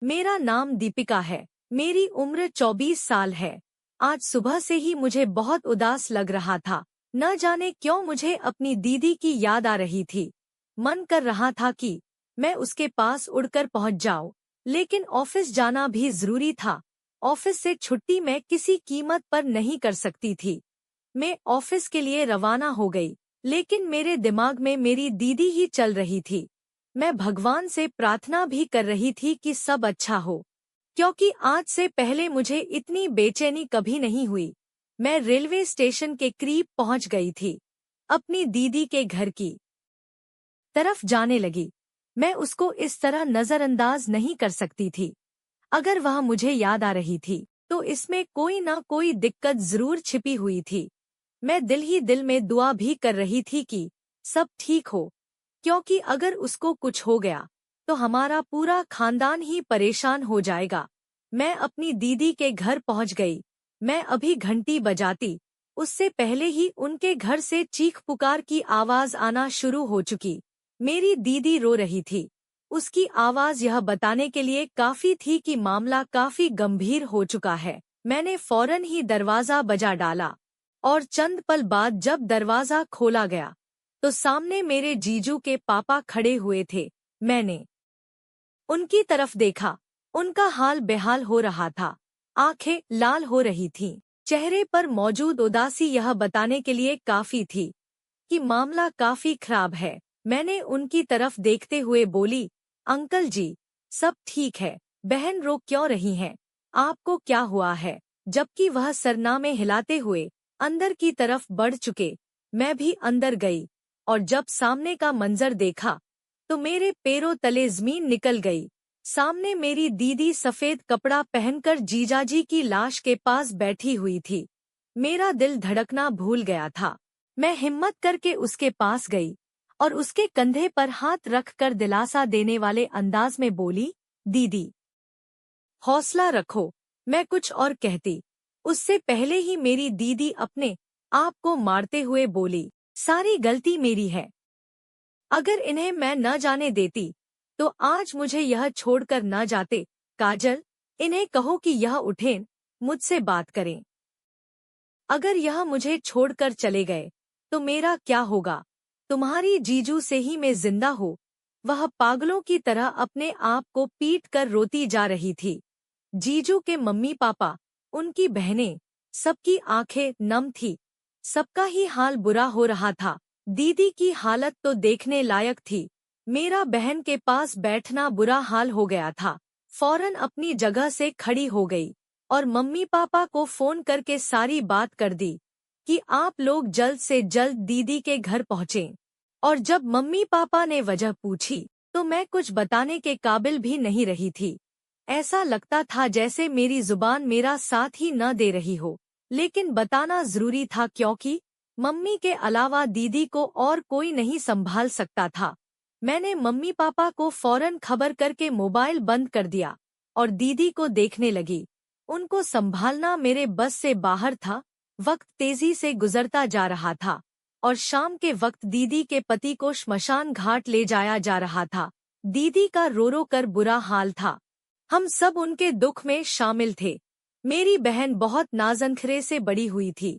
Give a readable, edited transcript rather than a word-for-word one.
मेरा नाम दीपिका है। मेरी उम्र 24 साल है। आज सुबह से ही मुझे बहुत उदास लग रहा था। न जाने क्यों मुझे अपनी दीदी की याद आ रही थी। मन कर रहा था कि मैं उसके पास उड़कर पहुंच जाऊं, लेकिन ऑफिस जाना भी जरूरी था। ऑफिस से छुट्टी मैं किसी कीमत पर नहीं कर सकती थी। मैं ऑफिस के लिए रवाना हो गई, लेकिन मेरे दिमाग में मेरी दीदी ही चल रही थी। मैं भगवान से प्रार्थना भी कर रही थी कि सब अच्छा हो, क्योंकि आज से पहले मुझे इतनी बेचैनी कभी नहीं हुई। मैं रेलवे स्टेशन के करीब पहुंच गई थी। अपनी दीदी के घर की तरफ जाने लगी। मैं उसको इस तरह नजरअंदाज नहीं कर सकती थी। अगर वह मुझे याद आ रही थी, तो इसमें कोई ना कोई दिक्कत जरूर छिपी हुई थी। मैं दिल ही दिल में दुआ भी कर रही थी कि सब ठीक हो, क्योंकि अगर उसको कुछ हो गया तो हमारा पूरा खानदान ही परेशान हो जाएगा। मैं अपनी दीदी के घर पहुंच गई। मैं अभी घंटी बजाती, उससे पहले ही उनके घर से चीख पुकार की आवाज आना शुरू हो चुकी। मेरी दीदी रो रही थी। उसकी आवाज यह बताने के लिए काफी थी कि मामला काफी गंभीर हो चुका है। मैंने फौरन ही दरवाजा बजा डाला, और चंद पल बाद जब दरवाजा खोला गया तो सामने मेरे जीजू के पापा खड़े हुए थे। मैंने उनकी तरफ देखा। उनका हाल बेहाल हो रहा था। आंखें लाल हो रही थीं। चेहरे पर मौजूद उदासी यह बताने के लिए काफी थी कि मामला काफी खराब है। मैंने उनकी तरफ देखते हुए बोली, अंकल जी, सब ठीक है। बहन रो क्यों रही हैं? आपको क्या हुआ है? जबकि वह सरनामे हिलाते हुए अंदर की तरफ बढ़ चुके। मैं भी अंदर गई, और जब सामने का मंजर देखा तो मेरे पैरों तले जमीन निकल गई। सामने मेरी दीदी सफेद कपड़ा पहनकर जीजाजी की लाश के पास बैठी हुई थी। मेरा दिल धड़कना भूल गया था। मैं हिम्मत करके उसके पास गई और उसके कंधे पर हाथ रखकर दिलासा देने वाले अंदाज में बोली, दीदी, हौसला रखो। मैं कुछ और कहती, उससे पहले ही मेरी दीदी अपने आप को मारते हुए बोली, सारी गलती मेरी है। अगर इन्हें मैं न जाने देती तो आज मुझे यह छोड़कर न जाते। काजल, इन्हें कहो कि यह उठें, मुझसे बात करें। अगर यह मुझे छोड़कर चले गए तो मेरा क्या होगा? तुम्हारी जीजू से ही मैं जिंदा हूँ। वह पागलों की तरह अपने आप को पीट कर रोती जा रही थी। जीजू के मम्मी पापा, उनकी बहनें, सबकी आंखें नम थी। सबका ही हाल बुरा हो रहा था। दीदी की हालत तो देखने लायक थी। मेरा बहन के पास बैठना बुरा हाल हो गया था। फौरन अपनी जगह से खड़ी हो गई और मम्मी पापा को फोन करके सारी बात कर दी कि आप लोग जल्द से जल्द दीदी के घर पहुँचें। और जब मम्मी पापा ने वजह पूछी तो मैं कुछ बताने के काबिल भी नहीं रही थी। ऐसा लगता था जैसे मेरी जुबान मेरा साथ ही न दे रही हो, लेकिन बताना जरूरी था क्योंकि मम्मी के अलावा दीदी को और कोई नहीं संभाल सकता था। मैंने मम्मी पापा को फौरन खबर करके मोबाइल बंद कर दिया और दीदी को देखने लगी। उनको संभालना मेरे बस से बाहर था। वक्त तेजी से गुजरता जा रहा था और शाम के वक्त दीदी के पति को श्मशान घाट ले जाया जा रहा था। दीदी का रो रो कर बुरा हाल था। हम सब उनके दुख में शामिल थे। मेरी बहन बहुत नाज़नखरे से बड़ी हुई थी।